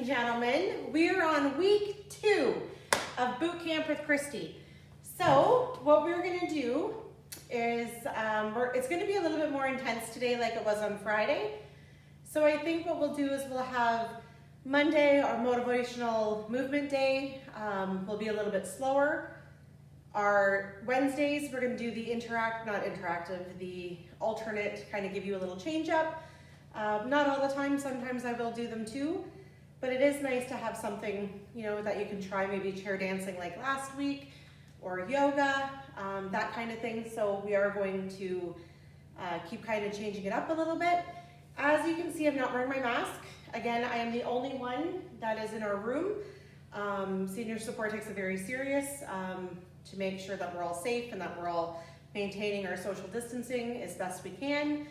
gentlemen. We're on week 2 of boot camp with Cristy. So what we're gonna do is, it's gonna be a little bit more intense today like it was on Friday. So I think what we'll do is we'll have Monday, our motivational movement day, will be a little bit slower. Our Wednesdays, we're gonna do the the alternate, kind of give you a little change up. Not all the time, sometimes I will do them too, but it is nice to have something, you know, that you can try, maybe chair dancing like last week, or yoga, that kind of thing. So we are going to keep kind of changing it up a little bit. As you can see, I'm not wearing my mask. Again, I am the only one that is in our room. Senior support takes it very serious to make sure that we're all safe and that we're all maintaining our social distancing as best we can.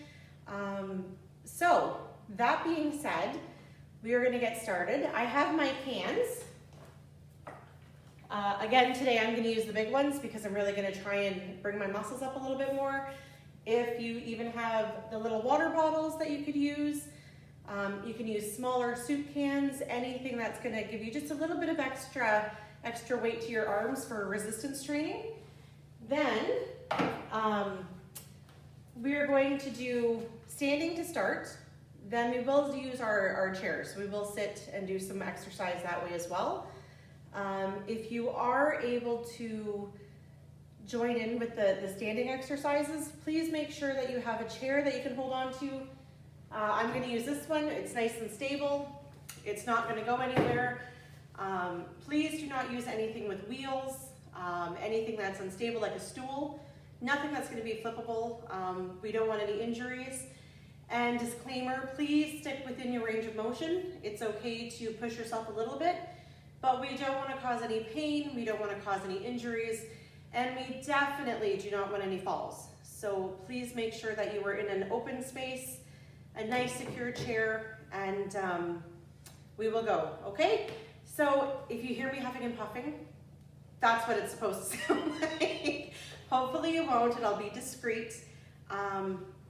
So that being said, we are gonna get started. I have my cans. Again, today I'm gonna use the big ones because I'm really gonna try and bring my muscles up a little bit more. If you even have the little water bottles that you could use, you can use smaller soup cans, anything that's gonna give you just a little bit of extra weight to your arms for resistance training. Then we are going to do standing to start. Then we will use our chairs. We will sit and do some exercise that way as well. If you are able to join in with the standing exercises, please make sure that you have a chair that you can hold on to. I'm gonna use this one. It's nice and stable. It's not gonna go anywhere. Please do not use anything with wheels, anything that's unstable like a stool, nothing that's gonna be flippable. We don't want any injuries. And disclaimer, please stick within your range of motion. It's okay to push yourself a little bit, but we don't wanna cause any pain, we don't wanna cause any injuries, and we definitely do not want any falls. So please make sure that you are in an open space, a nice secure chair, and we will go, okay? So if you hear me huffing and puffing, that's what it's supposed to sound like. Hopefully you won't, and I'll be discreet,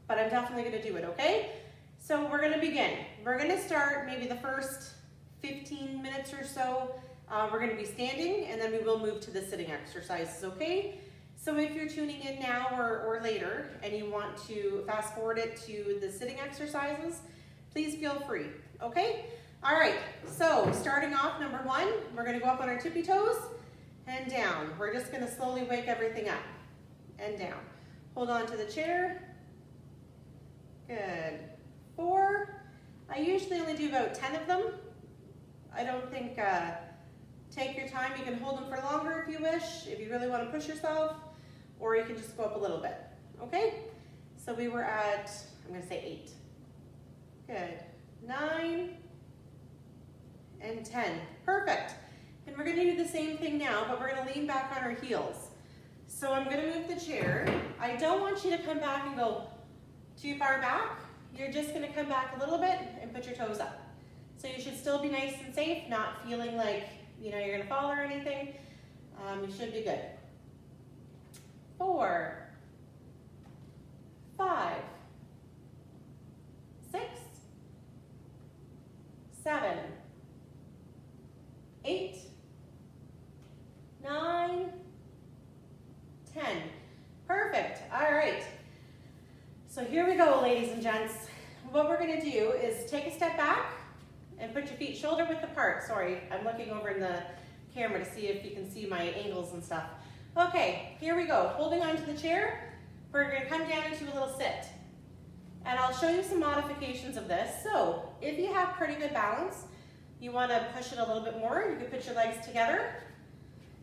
but I'm definitely gonna do it, okay? So we're gonna begin. We're gonna start maybe the first 15 minutes or so. We're gonna be standing, and then we will move to the sitting exercises, okay? So if you're tuning in now or later, and you want to fast forward it to the sitting exercises, please feel free, okay? All right, so starting off, number 1, we're gonna go up on our tippy toes and down. We're just gonna slowly wake everything up and down. Hold on to the chair. Good. 4. I usually only do about 10 of them. I don't think, take your time. You can hold them for longer if you wish, if you really want to push yourself, or you can just go up a little bit, okay? So we were at, I'm gonna say 8. Good. 9 and 10. Perfect. And we're gonna do the same thing now, but we're gonna lean back on our heels. So I'm gonna move the chair. I don't want you to come back and go too far back. You're just gonna come back a little bit and put your toes up. So you should still be nice and safe, not feeling like, you know, you're gonna fall or anything. You should be good. 4, 5, 6, 7, 8, 9, 10. Perfect. All right. So here we go, ladies and gents. What we're gonna do is take a step back and put your feet shoulder width apart. Sorry, I'm looking over in the camera to see if you can see my angles and stuff. Okay, here we go. Holding onto the chair, we're gonna come down into a little sit. And I'll show you some modifications of this. So if you have pretty good balance, you wanna push it a little bit more, you can put your legs together,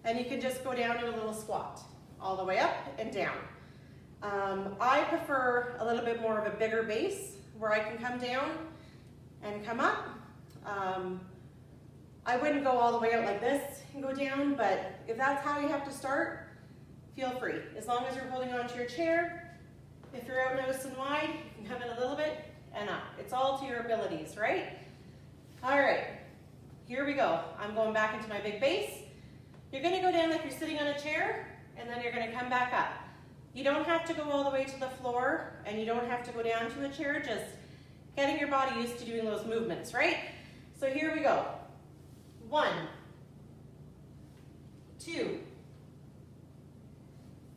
and you can just go down to a little squat, all the way up and down. I prefer a little bit more of a bigger base where I can come down and come up. I wouldn't go all the way out like this and go down, but if that's how you have to start, feel free. As long as you're holding onto your chair, if you're out nice and wide, you can come in a little bit and up. It's all to your abilities, right? All right, here we go. I'm going back into my big base. You're gonna go down like you're sitting on a chair, and then you're gonna come back up. You don't have to go all the way to the floor, and you don't have to go down to a chair, just getting your body used to doing those movements, right? So here we go. 1, 2,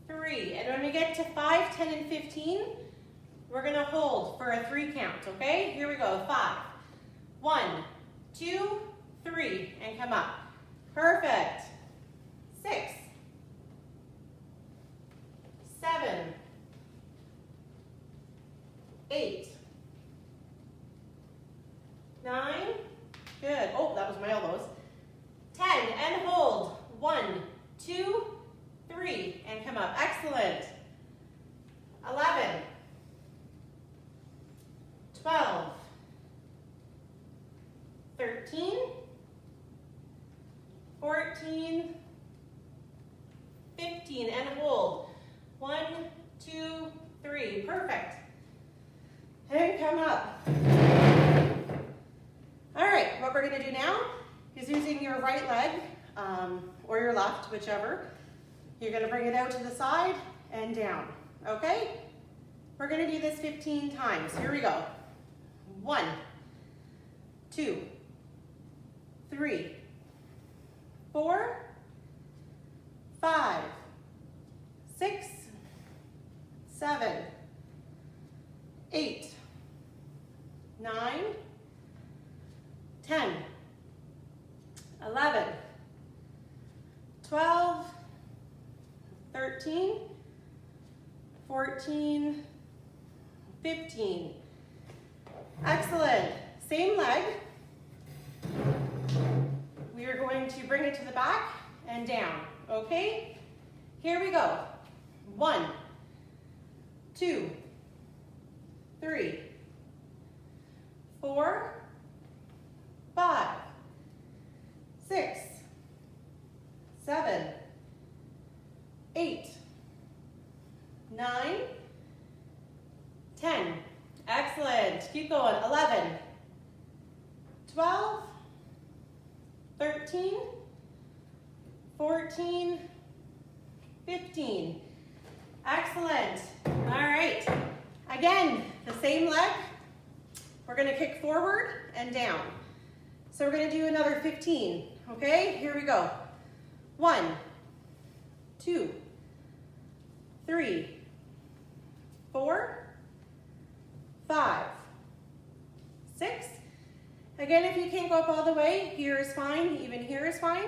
3. And when we get to 5, 10, and 15, we're gonna hold for a 3 count, okay? Here we go, 5. 1, 2, 3, and come up. Perfect. 6, 7, 8, 9, good. Oh, that was my elbows. 10, and hold. 1, 2, 3, and come up. Excellent. 11, 12, 13, 14, 15, and hold. 1, 2, 3. Perfect. And come up. All right, what we're gonna do now is using your right leg, or your left, whichever. You're gonna bring it out to the side and down, okay? We're gonna do this 15 times. Here we go. 1, 2, 3, 4, 5, 6, 7, 8, 9, 10, 11, 12, 13, 14, 15. Excellent. Same leg. We are going to bring it to the back and down, okay? Here we go. 1, 2, 3, 4, 5, 6, 7, 8, 9, 10. Excellent. Keep going. 11, 12, 13, 14, 15. Excellent. All right. Again, the same leg. We're going to kick forward and down. So we're going to do another 15. Okay, here we go. 1, 2, 3, 4, 5, 6. Again, if you can't go up all the way, here is fine, even here is fine,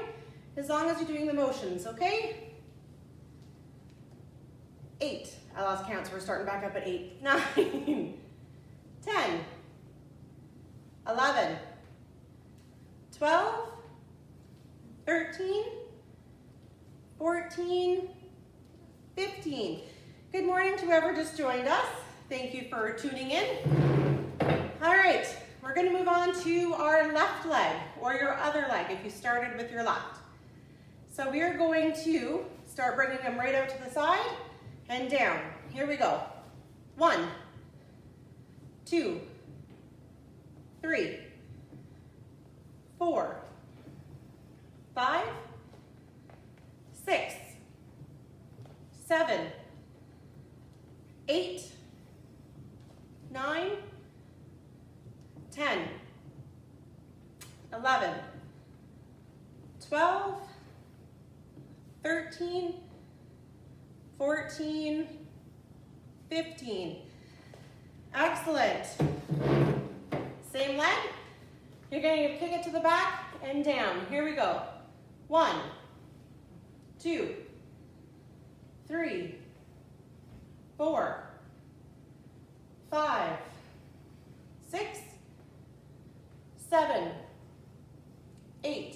as long as you're doing the motions, okay? 8. I lost count, so we're starting back up at 8. 9, 10, 11, 12, 13, 14, 15. Good morning to whoever just joined us. Thank you for tuning in. All right, we're going to move on to our left leg, or your other leg if you started with your left. So we are going to start bringing them right out to the side and down. Here we go. 1, 2, 3, 4, 5, 6, 7, 8, 9, 10, 11, 12, 13, 14, 15. Excellent. Same leg. You're going to kick it to the back and down. Here we go. 1, 2, 3, 4, 5, 6, 7, 8,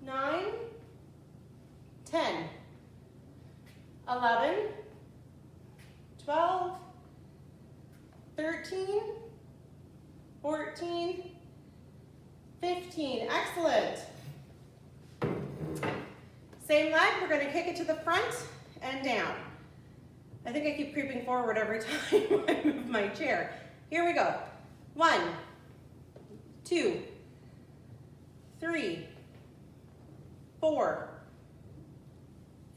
9, 10, 11, 12, 13, 14, 15. Excellent. Same leg, we're going to kick it to the front and down. I think I keep creeping forward every time I move my chair. Here we go. 1, 2, 3, 4,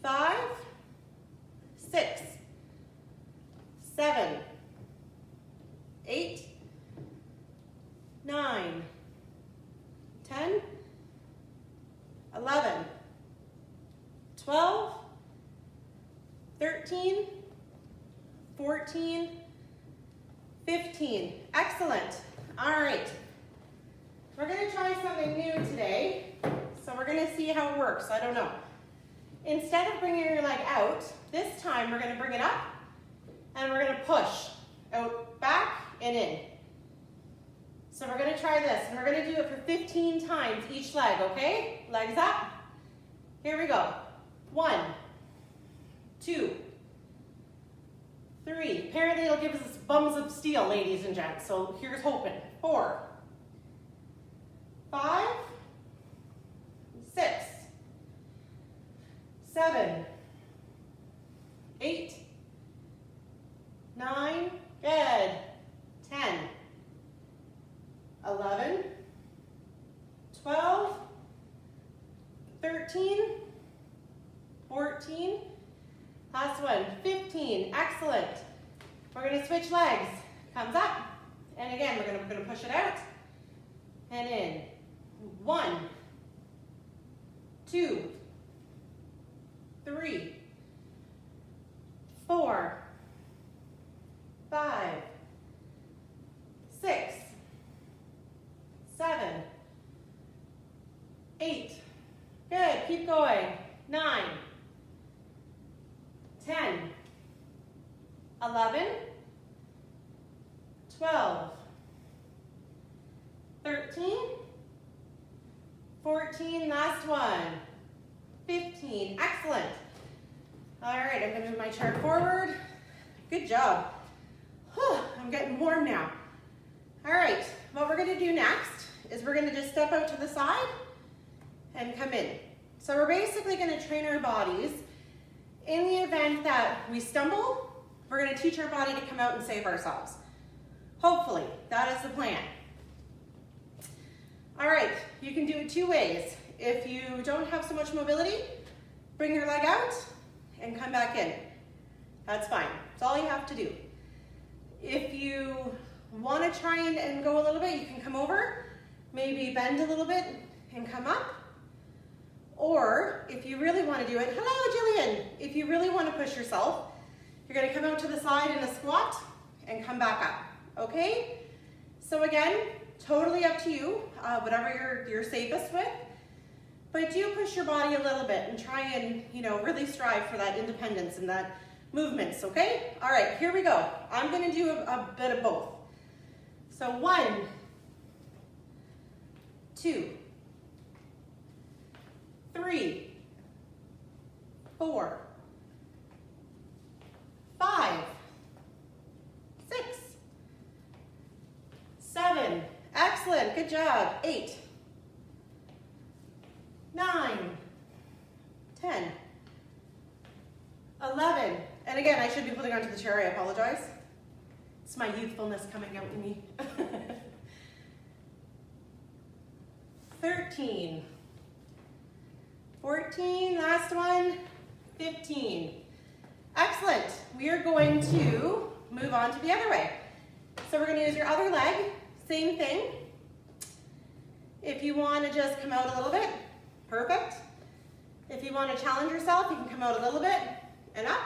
5, 6, 7, 8, 9, 10, 13, 14, 15. Excellent. All right. We're going to try something new today. So we're going to see how it works. I don't know. Instead of bringing your leg out, this time we're going to bring it up and we're going to push out, back, and in. So we're going to try this, and we're going to do it for 15 times each leg, okay? Legs up. Here we go. 1, 2, 3. Apparently it'll give us bums of steel, ladies and gents, so here's hoping. 4, 5, 6, 7, 8, 9, good, 10, 11, 12, 13, 14, last one, 15, excellent. We're going to switch legs, comes up, and again, we're going to push it out, and in, 1, 2, 3, 4, 5, 6, 7, 8, good, keep going, 9, 10, 11, 12, 13, 14, last one, 15, excellent. All right, I'm gonna move my chair forward. Good job. Whew, I'm getting warm now. All right, what we're gonna do next is we're gonna just step out to the side and come in. So we're basically gonna train our bodies. In the event that we stumble, we're gonna teach our body to come out and save ourselves. Hopefully, that is the plan. All right, you can do it 2 ways. If you don't have so much mobility, bring your leg out and come back in. That's fine, that's all you have to do. If you wanna try and go a little bit, you can come over, maybe bend a little bit and come up. Or if you really wanna do it, hello Jillian, if you really wanna push yourself, you're gonna come out to the side in a squat and come back up, okay? So again, totally up to you, whatever you're safest with, but do push your body a little bit and try and, really strive for that independence and that movements, okay? All right, here we go. I'm gonna do a bit of both. So 1, 2, 3, 4, 5, 6, 7, excellent, good job, 8, 9, 10, 11, and again, I should be holding onto the chair, I apologize. It's my youthfulness coming out in me. 13, 14, last one, 15. Excellent. We are going to move on to the other way. So we're going to use your other leg, same thing. If you want to just come out a little bit, perfect. If you want to challenge yourself, you can come out a little bit and up.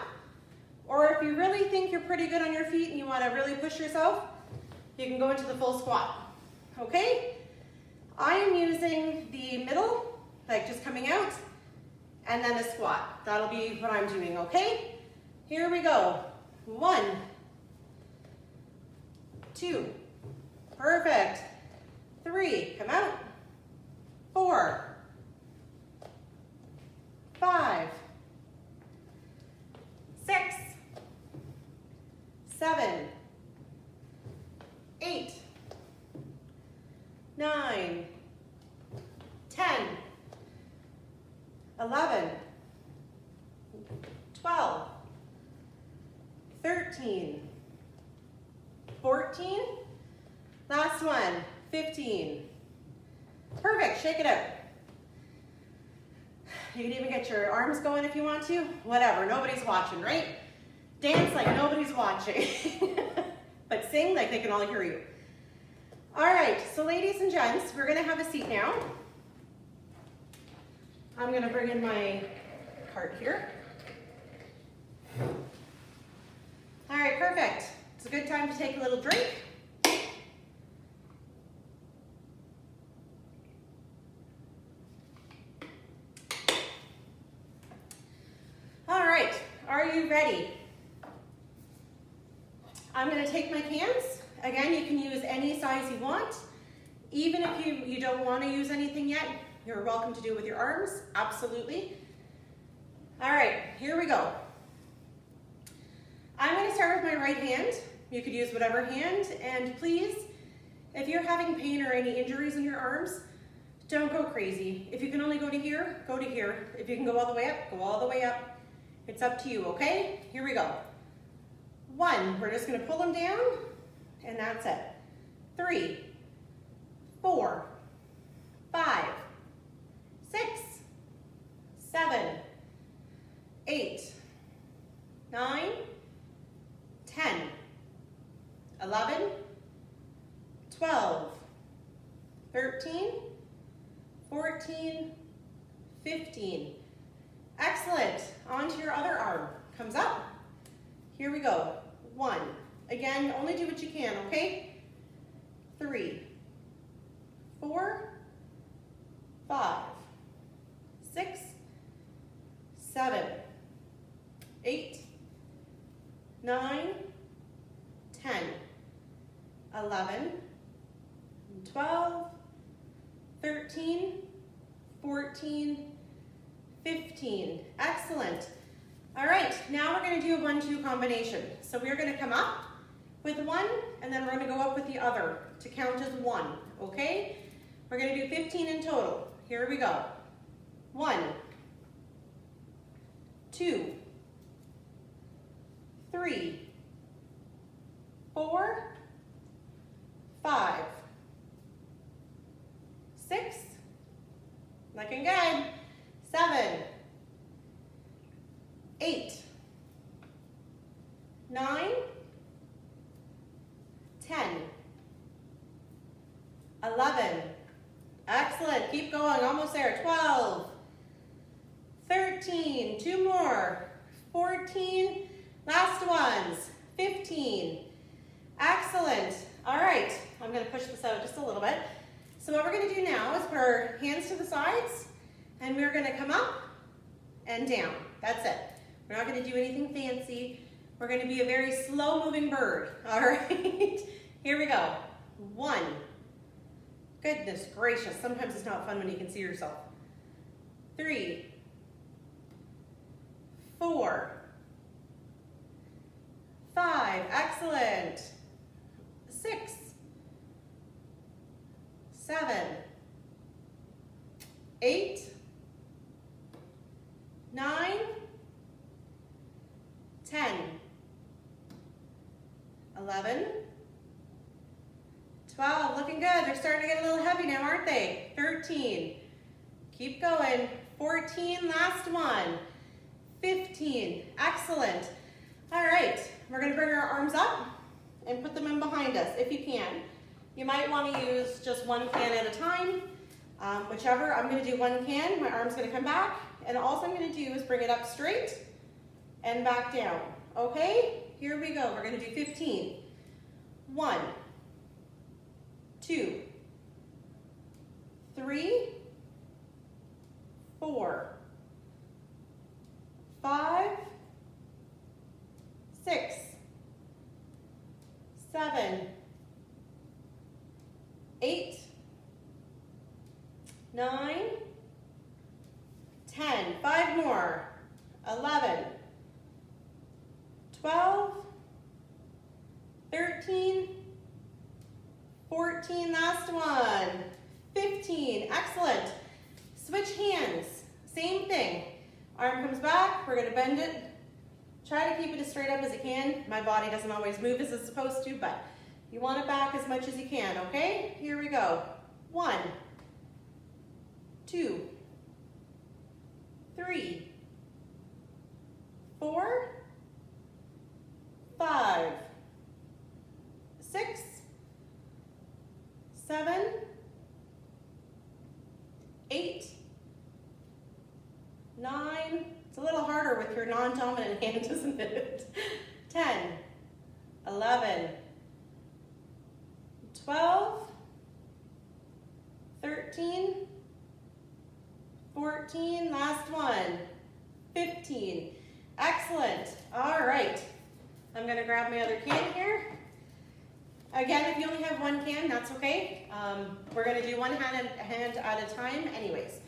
Or if you really think you're pretty good on your feet and you want to really push yourself, you can go into the full squat. Okay? I am using the middle, like just coming out, and then a squat. That'll be what I'm doing, okay? Here we go. 1, 2, perfect. 3, come out. 4, 5, 6, 7, 8, 9, 10, 11, 12, 13, 14, last one, 15. Perfect, shake it out. You can even get your arms going if you want to. Whatever, nobody's watching, right? Dance like nobody's watching. But sing like they can all hear you. All right, so ladies and gents, we're gonna have a seat now. I'm gonna bring in my cart here. perfect. It's a good time to take a little drink. All right, are you ready? I'm gonna take my cans. Again, you can use any size you want. Even if you don't wanna use anything yet, you're welcome to do it with your arms, absolutely. All right, here we go. I'm gonna start with my right hand. You could use whatever hand, and please, if you're having pain or any injuries in your arms, don't go crazy. If you can only go to here, go to here. If you can go all the way up, go all the way up. It's up to you, okay? Here we go. 1, we're just gonna pull them down, and that's it. 3, 4, 5, 6, 7, 8, 9, 10, 11, 12, 13, 14, 15. Excellent. On to your other arm. Comes up. Here we go. 1. Again, only do what you can, okay? 3, 4, 5, 6, 7, 8, 9, 10, 11, 12, 13, 14, 15. Excellent. All right, now we're going to do a 1-2 combination. So we're going to come up with 1, and then we're going to go up with the other to count as 1, okay? We're going to do 15 in total. Here we go. 1, 2, 3, 4, 5, 6, looking good, 7, 8, 9, 10, 11, excellent, keep going, almost there, 12, 13, 2 more, 14, last ones, 15, excellent. All right, I'm gonna push this out just a little bit. So what we're gonna do now is put our hands to the sides, and we're gonna come up and down, that's it. We're not gonna do anything fancy. We're gonna be a very slow moving bird, all right? Here we go. 1, goodness gracious, sometimes it's not fun when you can see yourself. 3, 4, 5, excellent. 6, 7, 8, 9, 10, 11, 12, looking good. They're starting to get a little heavy now, aren't they? 13, keep going. 14, last one. 15, excellent. All right, we're gonna bring our arms up and put them in behind us if you can. You might want to use just 1 can at a time, whichever. I'm going to do 1 can, my arm's going to come back, and all I'm going to do is bring it up straight and back down. Okay, here we go. We're going to do 15. 1, 2, 3, 4, 5, 6, 7, 8, 9, 10, 5 more, 11, 12, 13, 14, last one, 15, excellent. Switch hands, same thing. Arm comes back, we're gonna bend it. Try to keep it as straight up as you can. My body doesn't always move as it's supposed to, but you want it back as much as you can, okay? Here we go. 1, 2, 3, 4, 5, 6, 7, 8, 9, it's a little harder with your non-dominant hand, isn't it? 10, 11, 12, 13, 14, last one, 15. Excellent. All right. I'm gonna grab my other can here. Again, if you only have one can, that's okay. We're gonna do one hand at a time anyways.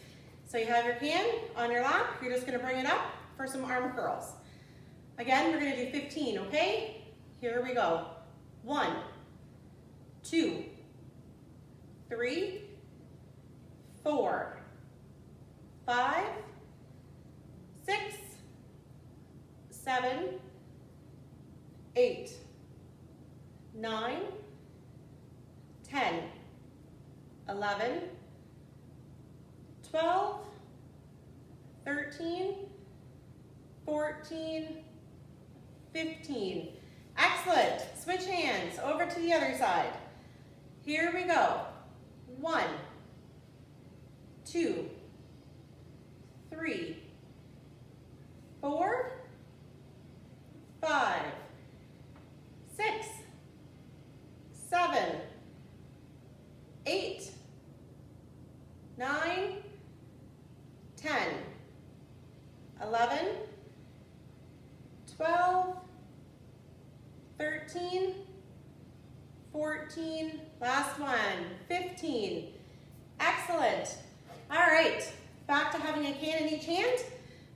So you have your can on your lap. You're just gonna bring it up for some arm curls. Again, we're gonna do 15, okay? Here we go. 1, 2, 3, 4, 5, 6, 7, 8, 9, 10, 11, 12, 13, 14, 15. Excellent. Switch hands over to the other side. Here we go. 1, 2, 3, 4, 5, 6, 7, 8, 9, 10, 11, 12, 13, 14, last one, 15. Excellent. All right, back to having a can in each hand.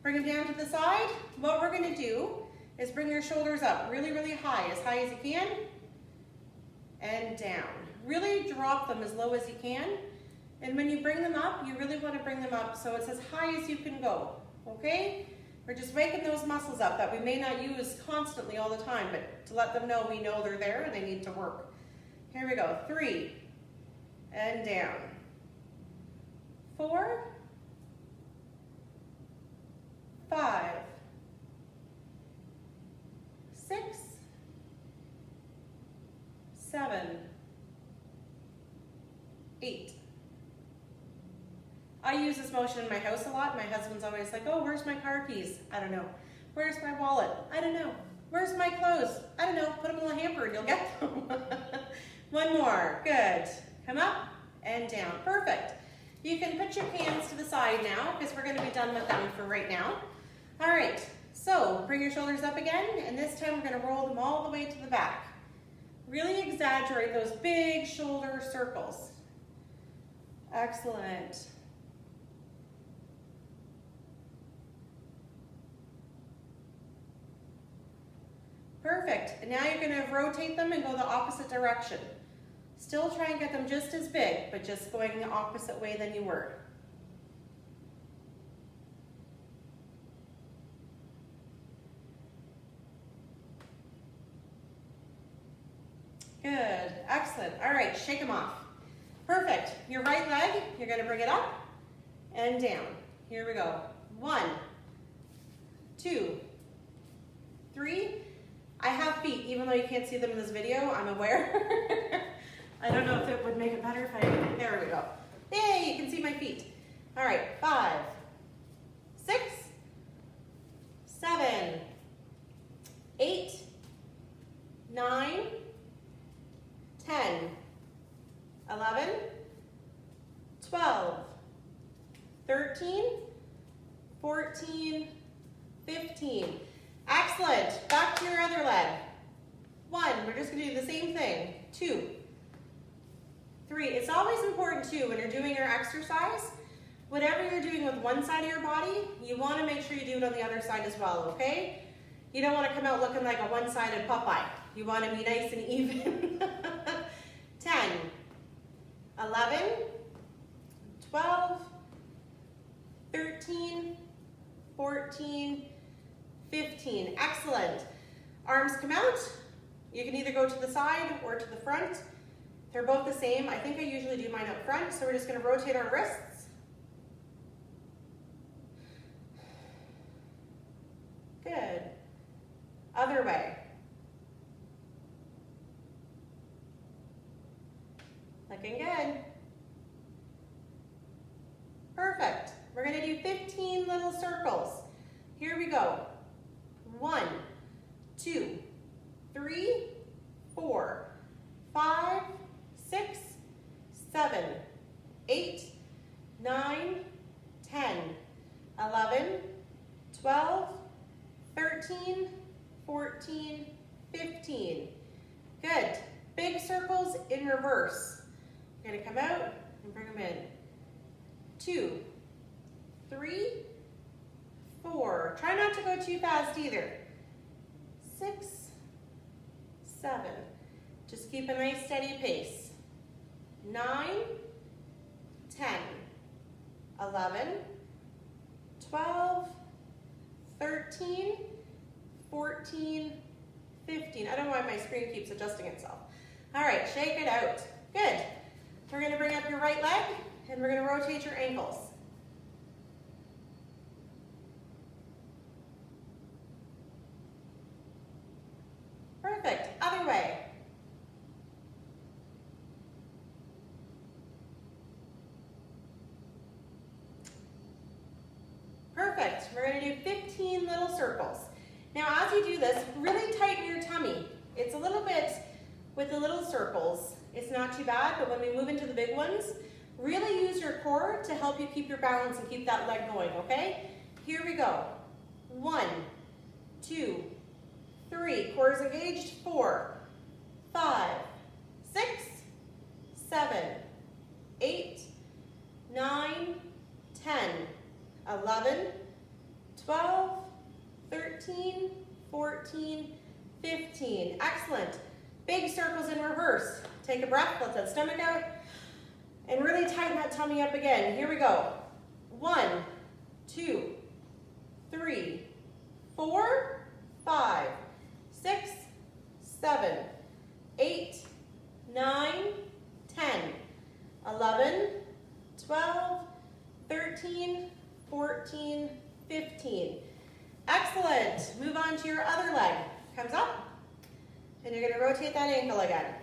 Bring them down to the side. What we're gonna do is bring your shoulders up really, really high as you can, and down. Really drop them as low as you can. And when you bring them up, you really wanna bring them up so it's as high as you can go, okay? We're just waking those muscles up that we may not use constantly all the time, but to let them know we know they're there and they need to work. Here we go, 3, and down. 4, 5, 6, 7, 8. I use this motion in my house a lot. My husband's always like, oh, where's my car keys? I don't know. Where's my wallet? I don't know. Where's my clothes? I don't know. Put them in the hamper and you'll get them. One more. Good. Come up and down. Perfect. You can put your hands to the side now because we're going to be done with them for right now. All right. So bring your shoulders up again, and this time we're going to roll them all the way to the back. Really exaggerate those big shoulder circles. Excellent. Perfect. And now you're going to rotate them and go the opposite direction. Still try and get them just as big, but just going the opposite way than you were. Good. Excellent. All right, shake them off. Perfect. Your right leg, you're going to bring it up and down. Here we go. 1, 2, 3. I have feet, even though you can't see them in this video, I'm aware. I don't know if it would make it better if I, there we go. Yay, you can see my feet. All right, 5, 6, 7, 8, 9, 10, 11, 12, 13, 14, 15. Excellent. Back to your other leg. 1, we're just going to do the same thing. 2, 3. It's always important too when you're doing your exercise, whatever you're doing with one side of your body, you want to make sure you do it on the other side as well, okay? You don't want to come out looking like a one-sided Popeye. You want to be nice and even. 10, 11, 12, 13, 14, 15. Excellent. Arms come out. You can either go to the side or to the front. They're both the same. I think I usually do mine up front, so we're just going to rotate our wrists. Good. Other way. Looking good. Perfect. We're going to do 15 little circles. Here we go. 1, 2, 3, 15. Good. Big circles in reverse. You're gonna come out and bring them in. 2, 3, 4. Try not to go too fast either. 6, 7. Just keep a nice steady pace. 9, 10, 11, 12, 13, 14, 15. I don't know why my screen keeps adjusting itself. All right, shake it out. Good. We're gonna bring up your right leg and we're gonna rotate your ankles. Perfect. Other way. Perfect. We're going to do 15 little circles. Now, as you do this, really tighten your tummy. It's a little bit, with the little circles, it's not too bad, but when we move into the big ones, really use your core to help you keep your balance and keep that leg going, okay? Here we go. 1, 2, 3. Core is engaged. 4, 5, 6, 7, 8, 9, 10, 11, 12, 13, 14, 15. Excellent. Big circles in reverse. Take a breath, let that stomach out, and really tighten that tummy up again. Here we go. 1, 2, 3, 4, 5, 6, 7, 8, 9, 10, 11, 12, 13, 14, 15. Excellent. Move on to your other leg. Comes up, and you're going to rotate that ankle again.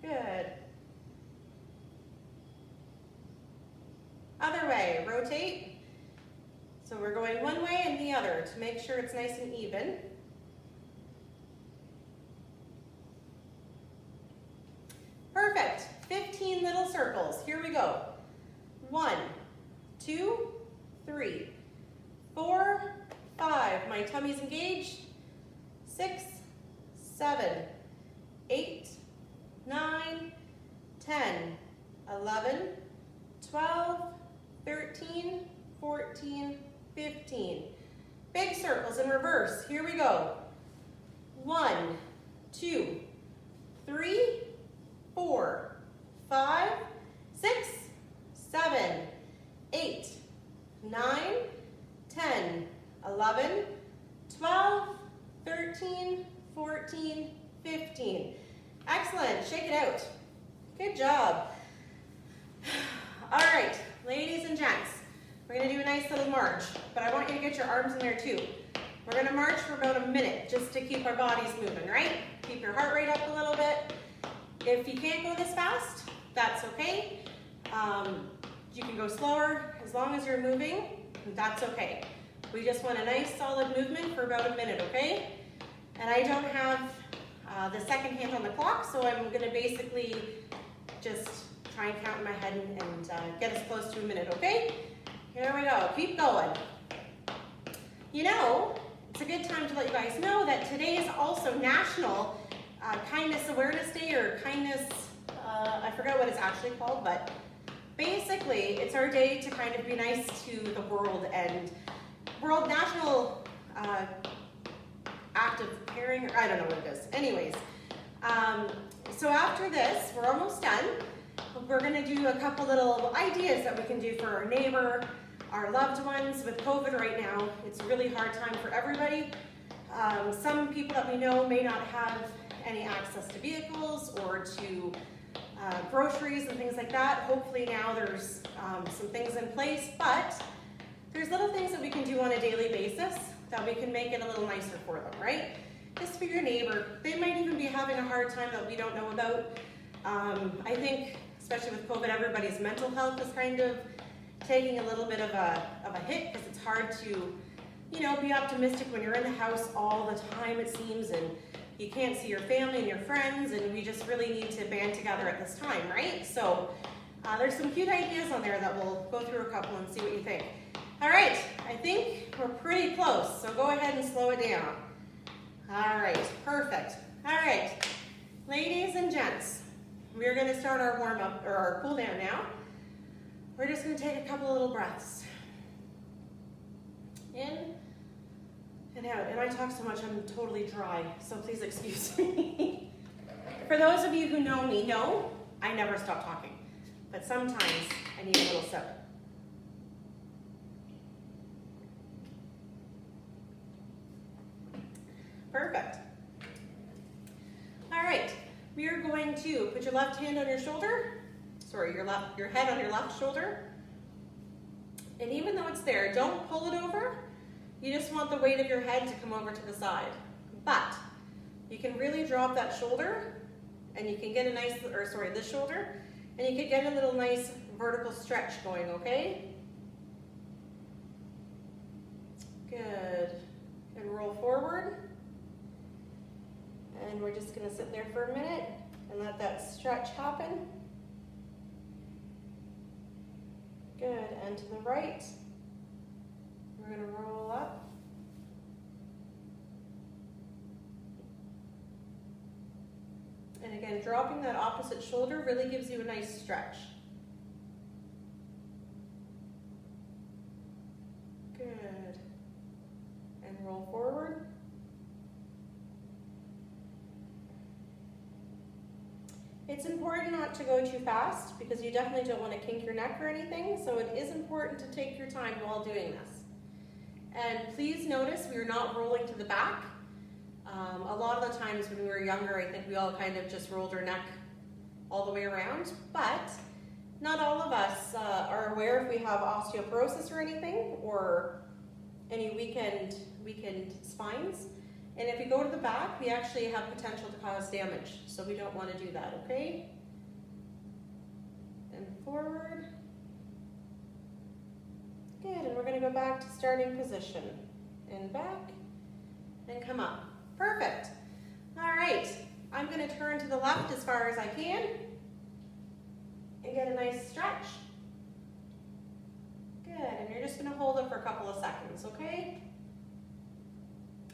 Good. Other way, rotate. So we're going one way and the other to make sure it's nice and even. Perfect. 15 little circles. Here we go. 1, 2, 3, 4, 5. My tummy's engaged. 6, 7, 8, 9, 10, 11, 12, 13, 14, 15. Big circles in reverse. Here we go. 1, 2, 3, 4, 5, 6, 7, 8, 9, 10, 11, 12, 13, 14, 15. Excellent. Shake it out. Good job. All right, ladies and gents, we're going to do a nice little march, but I want you to get your arms in there too. We're going to march for about a minute just to keep our bodies moving, right? Keep your heart rate up a little bit. If you can't go this fast, that's okay. You can go slower as long as you're moving, that's okay. We just want a nice solid movement for about a minute, okay? And I don't have the second hand on the clock, so I'm gonna basically just try and count in my head and get us close to a minute, okay? Here we go, keep going. You know, it's a good time to let you guys know that today is also National Kindness Awareness Day, or Kindness, I forgot what it's actually called, but basically it's our day to kind of be nice to the world, and World National Act of Caring, or I don't know what it is. Anyways, so after this, we're almost done. We're gonna do a couple little ideas that we can do for our neighbor, our loved ones. With COVID right now, it's a really hard time for everybody. Some people that we know may not have any access to vehicles or to groceries and things like that. Hopefully now there's some things in place, but there's little things that we can do on a daily basis that we can make it a little nicer for them, right? Just for your neighbor. They might even be having a hard time that we don't know about. I think, especially with COVID, everybody's mental health is kind of taking a little bit of a hit, because it's hard to, you know, be optimistic when you're in the house all the time, it seems, and you can't see your family and your friends, and we just really need to band together at this time, right? So there's some cute ideas on there that we'll go through a couple and see what you think. All right, I think we're pretty close, so go ahead and slow it down. All right, perfect. All right, ladies and gents, we're gonna start our warm up, or our cool down now. We're just gonna take a couple of little breaths. In and out. And I talk so much, I'm totally dry, so please excuse me. For those of you who know me, know I never stop talking, but sometimes I need a little sip. Perfect. All right, we are going to put your left hand on your shoulder, your head on your left shoulder. And even though it's there, don't pull it over. You just want the weight of your head to come over to the side. But you can really drop that shoulder and you can get a nice, this shoulder, and you can get a little nice vertical stretch going, okay? Good. And roll forward. And we're just gonna sit there for a minute and let that stretch happen. Good, and to the right, we're gonna roll up. And again, dropping that opposite shoulder really gives you a nice stretch. Good. And roll forward. It's important not to go too fast because you definitely don't want to kink your neck or anything, so it is important to take your time while doing this. And please notice we are not rolling to the back. A lot of the times when we were younger, I think we all kind of just rolled our neck all the way around, but not all of us are aware if we have osteoporosis or anything, or any weakened spines. And if you go to the back, we actually have potential to cause damage, so we don't want to do that, okay? And forward. Good, and we're going to go back to starting position. And back, and come up. Perfect. All right, I'm going to turn to the left as far as I can, and get a nice stretch. Good, and you're just going to hold it for a couple of seconds, okay?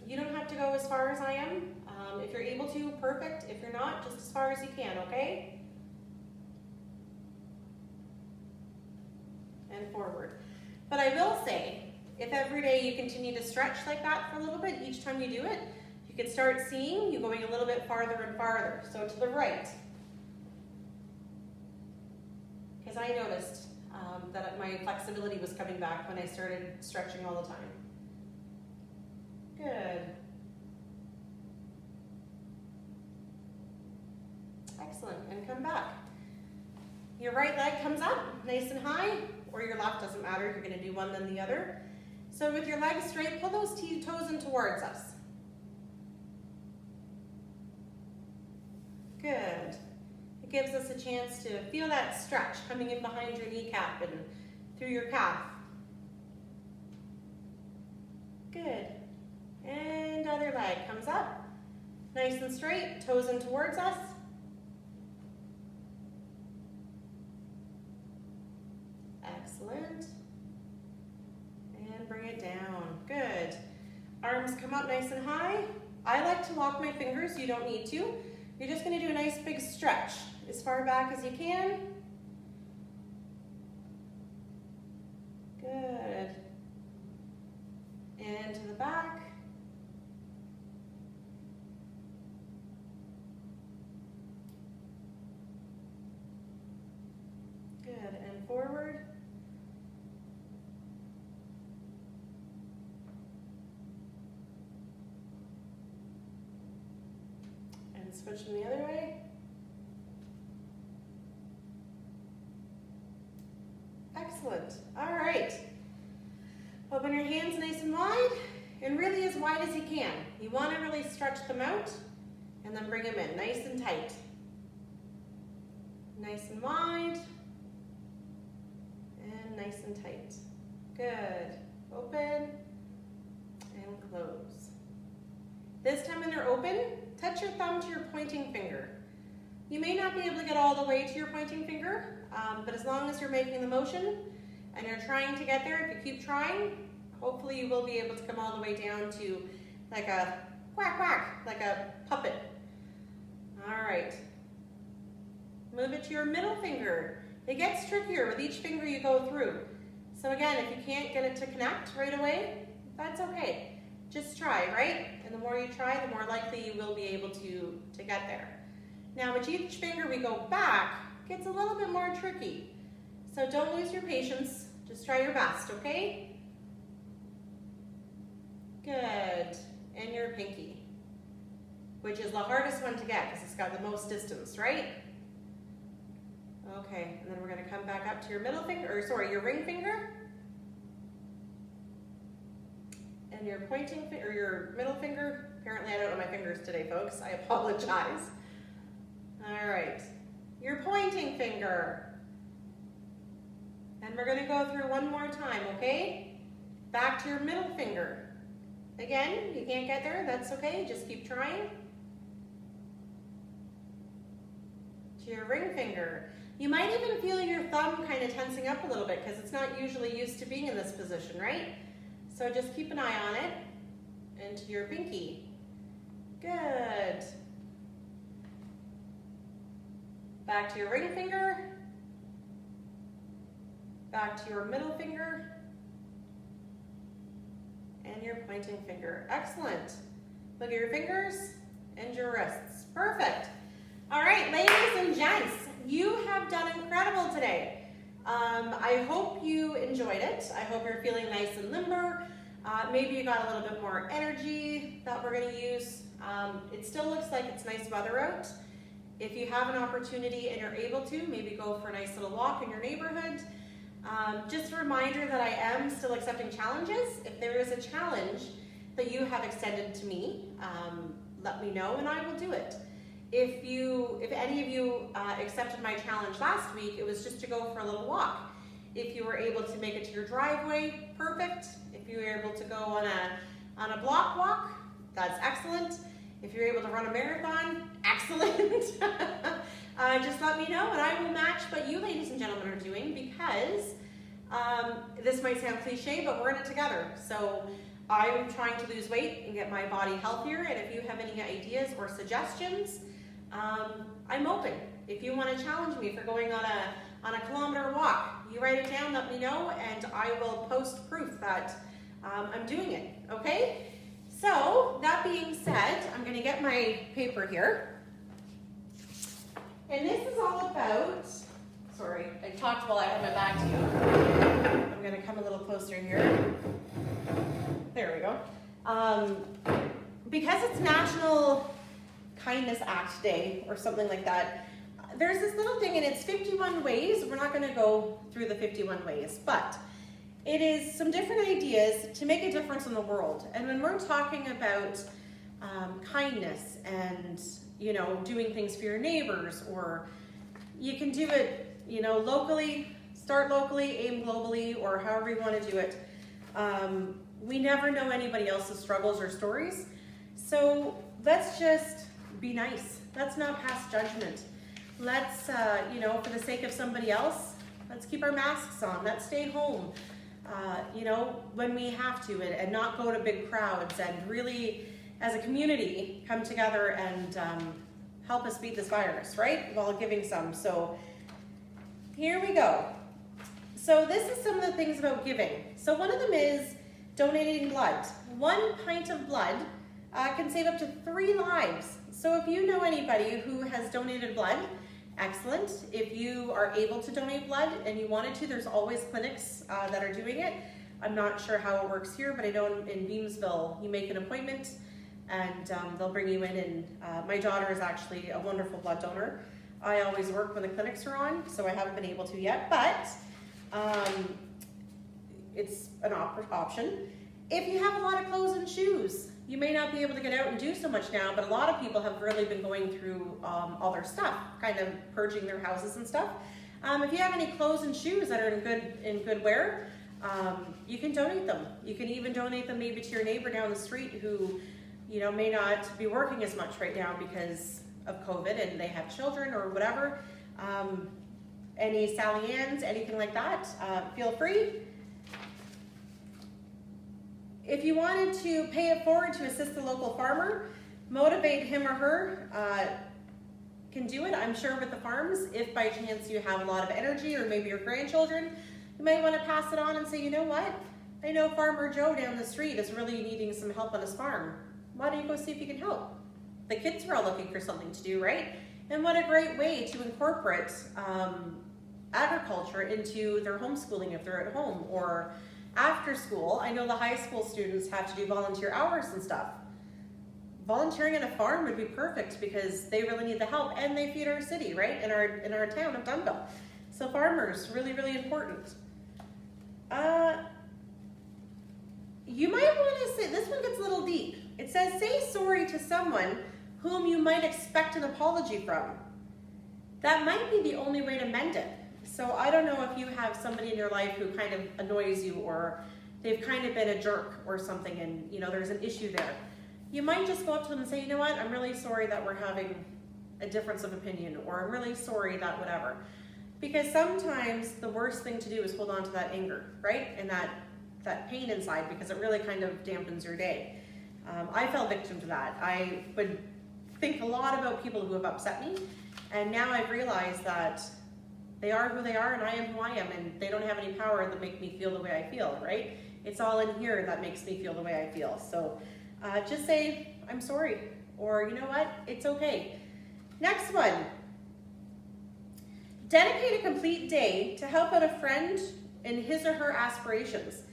You don't have to go as far as I am. If you're able to, perfect. If you're not, just as far as you can, okay? And forward. But I will say, if every day you continue to stretch like that for a little bit, each time you do it, you can start seeing you going a little bit farther and farther. So to the right. Because I noticed that my flexibility was coming back when I started stretching all the time. Good. Excellent, and come back. Your right leg comes up, nice and high, or your left, doesn't matter, you're gonna do one then the other. So with your legs straight, pull those toes in towards us. Good. It gives us a chance to feel that stretch coming in behind your kneecap and through your calf. Good. And other leg comes up, nice and straight, toes in towards us. Excellent. And bring it down. Good. Arms come up nice and high. I like to lock my fingers, you don't need to. You're just going to do a nice big stretch as far back as you can. Good. And to the back. Good, and forward. And switch them the other way. Excellent. All right. Open your hands nice and wide, and really as wide as you can. You want to really stretch them out, and then bring them in nice and tight. Nice and wide, and nice and tight. Good. Open, and close. This time when they're open, touch your thumb to your pointing finger. You may not be able to get all the way to your pointing finger, but as long as you're making the motion, and you're trying to get there, if you keep trying, hopefully you will be able to come all the way down to like a quack quack, like a puppet. All right. Move it to your middle finger. It gets trickier with each finger you go through. So again, if you can't get it to connect right away, that's okay. Just try, right? And the more you try, the more likely you will be able to get there. Now with each finger we go back, it gets a little bit more tricky. So don't lose your patience. Just try your best, okay? Good. And your pinky, which is the hardest one to get because it's got the most distance, right? Okay, and then we're going to come back up to your middle finger, or sorry, your ring finger. And your pointing finger, or your middle finger. Apparently I don't know my fingers today, folks. I apologize. All right, your pointing finger. And we're going to go through one more time, okay? Back to your middle finger. Again, you can't get there, that's okay, just keep trying. To your ring finger. You might even feel your thumb kind of tensing up a little bit because it's not usually used to being in this position, right? So just keep an eye on it. And to your pinky. Good. Back to your ring finger. Back to your middle finger. And your pointing finger. Excellent. Look at your fingers and your wrists. Perfect. All right, ladies and gents, you have done incredible today. I hope you enjoyed it. I hope you're feeling nice and limber. Maybe you got a little bit more energy that we're going to use. It still looks like it's nice weather out. If you have an opportunity and you're able to, maybe go for a nice little walk in your neighborhood. Just a reminder that I am still accepting challenges. If there is a challenge that you have extended to me, let me know and I will do it. If any of you accepted my challenge last week, it was just to go for a little walk. If you were able to make it to your driveway, perfect. If you were able to go on a block walk, that's excellent. If you're able to run a marathon, excellent. Just let me know and I will match what you ladies and gentlemen are doing because this might sound cliche, but we're in it together. So I'm trying to lose weight and get my body healthier. And if you have any ideas or suggestions, I'm open. If you want to challenge me for going on a kilometer walk, you write it down, let me know, and I will post proof that I'm doing it, okay? So, that being said, I'm going to get my paper here. And this is all about, sorry, I talked while I had my back to you. I'm going to come a little closer here. There we go. Because it's National Kindness Act Day or something like that, there's this little thing and it's 51 ways. We're not going to go through the 51 ways, but it is some different ideas to make a difference in the world. And when we're talking about kindness and, you know, doing things for your neighbors, or you can do it, you know, locally, start locally, aim globally, or however you want to do it. We never know anybody else's struggles or stories. So let's just be nice. Let's not pass judgment. Let's, you know, for the sake of somebody else, let's keep our masks on. Let's stay home, you know, when we have to, and not go to big crowds, and really, as a community, come together and help us beat this virus, right? While giving some. So here we go. So this is some of the things about giving. So one of them is donating blood. 1 pint of blood can save up to 3 lives. So if you know anybody who has donated blood, excellent. If you are able to donate blood and you wanted to, there's always clinics that are doing it. I'm not sure how it works here, but I know in Beamsville, you make an appointment and they'll bring you in. And my daughter is actually a wonderful blood donor. I always work when the clinics are on, so I haven't been able to yet, but it's an option. If you have a lot of clothes and shoes, you may not be able to get out and do so much now, but a lot of people have really been going through all their stuff, kind of purging their houses and stuff. If you have any clothes and shoes that are in good wear, you can donate them. You can even donate them maybe to your neighbor down the street who, you know, may not be working as much right now because of COVID and they have children or whatever. Any Sally Ann's, anything like that, feel free. If you wanted to pay it forward to assist the local farmer, motivate him or her, can do it. I'm sure with the farms, if by chance you have a lot of energy or maybe your grandchildren, you might want to pass it on and say, you know what? I know Farmer Joe down the street is really needing some help on his farm. Why don't you go see if you can help? The kids are all looking for something to do, right? And what a great way to incorporate agriculture into their homeschooling if they're at home or after school. I know the high school students have to do volunteer hours and stuff. Volunteering in a farm would be perfect because they really need the help and they feed our city, right? In our town of Dunnville. So farmers, really, really important. You might want to say, this one gets a little deep. It says, say sorry to someone whom you might expect an apology from. That might be the only way to mend it. So I don't know if you have somebody in your life who kind of annoys you or they've kind of been a jerk or something and there's an issue there. You might just go up to them and say, you know what, I'm really sorry that we're having a difference of opinion, or I'm really sorry that whatever. Because sometimes the worst thing to do is hold on to that anger, right? And that pain inside, because it really kind of dampens your day. I fell victim to that. I would think a lot about people who have upset me, and now I've realized that they are who they are and I am who I am, and they don't have any power that make me feel the way I feel, right? It's all in here that makes me feel the way I feel. So just say, I'm sorry, or you know what, it's okay. Next one. Dedicate a complete day to help out a friend in his or her aspirations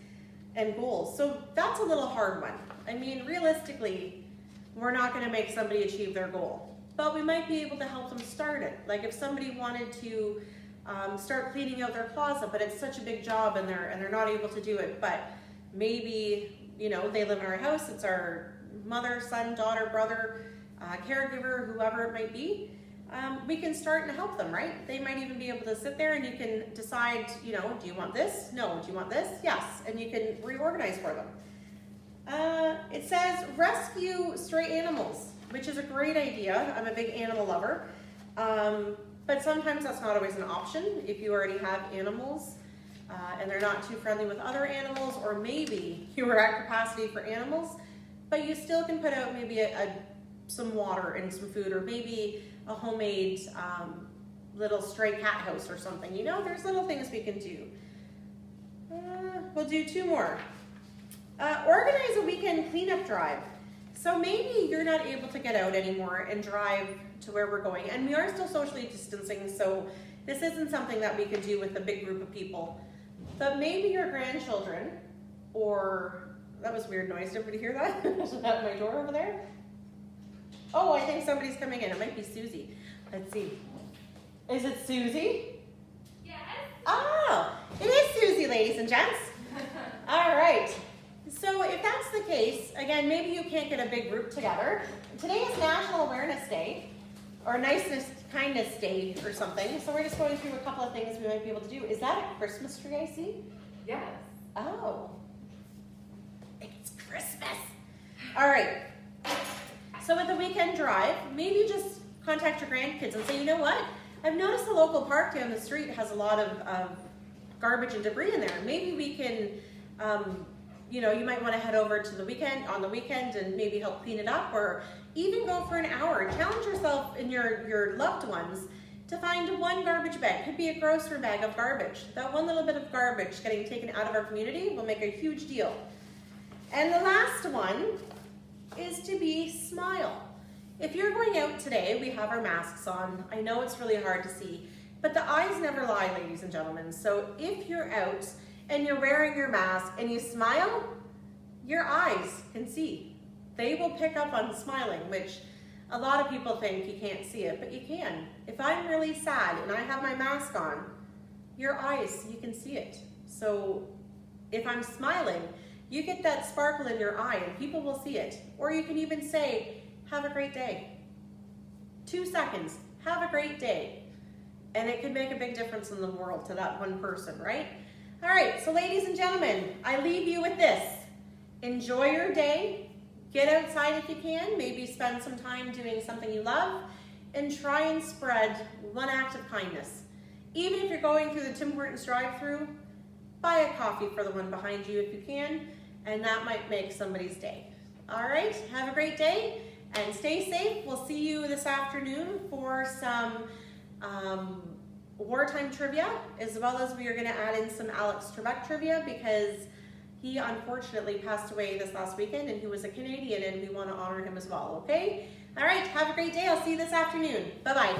and goals. So that's a little hard one. I mean, realistically, we're not going to make somebody achieve their goal, but we might be able to help them start it. Like if somebody wanted to start cleaning out their closet, but it's such a big job and they're not able to do it, but maybe they live in our house, it's our mother, son, daughter, brother, caregiver, whoever it might be. We can start and help them, right? They might even be able to sit there and you can decide, do you want this? No. Do you want this? Yes. And you can reorganize for them. It says rescue stray animals, which is a great idea. I'm a big animal lover. But sometimes that's not always an option if you already have animals and they're not too friendly with other animals, or maybe you are at capacity for animals, but you still can put out maybe some water and some food, or maybe a homemade little stray cat house or something. There's little things we can do. We'll do two more. Organize a weekend cleanup drive. So maybe you're not able to get out anymore and drive to where we're going, and we are still socially distancing, so this isn't something that we could do with a big group of people. But maybe your grandchildren, or that was weird noise. Did everybody hear that? Is that my door over there? Oh, I think somebody's coming in. It might be Susie. Let's see. Is it Susie? Yes. Oh, it is Susie, ladies and gents. All right. So if that's the case, again, maybe you can't get a big group together. Today is National Awareness Day, or Niceness, Kindness Day or something. So we're just going through a couple of things we might be able to do. Is that a Christmas tree I see? Yes. Oh, it's Christmas. All right. So with the weekend drive, maybe just contact your grandkids and say, you know what? I've noticed the local park down the street has a lot of garbage and debris in there. Maybe we can, you might want to head over to on the weekend and maybe help clean it up, or even go for an hour. Challenge yourself and your loved ones to find one garbage bag. Could be a grocery bag of garbage. That one little bit of garbage getting taken out of our community will make a huge deal. And the last one is to smile. If you're going out today, we have our masks on. I know it's really hard to see, but the eyes never lie, ladies and gentlemen. So if you're out and you're wearing your mask and you smile, your eyes can see. They will pick up on smiling, which a lot of people think you can't see it, but you can. If I'm really sad and I have my mask on, your eyes, you can see it. So if I'm smiling, you get that sparkle in your eye and people will see it. Or you can even say, have a great day. 2 seconds, have a great day. And it can make a big difference in the world to that one person, right? All right, so ladies and gentlemen, I leave you with this. Enjoy your day. Get outside if you can. Maybe spend some time doing something you love. And try and spread one act of kindness. Even if you're going through the Tim Hortons drive-thru, buy a coffee for the one behind you if you can. and that might make somebody's day. All right, have a great day and stay safe. We'll see you this afternoon for some wartime trivia, as well as we are gonna add in some Alex Trebek trivia because he unfortunately passed away this last weekend and he was a Canadian and we wanna honor him as well, okay? All right, have a great day. I'll see you this afternoon. Bye-bye.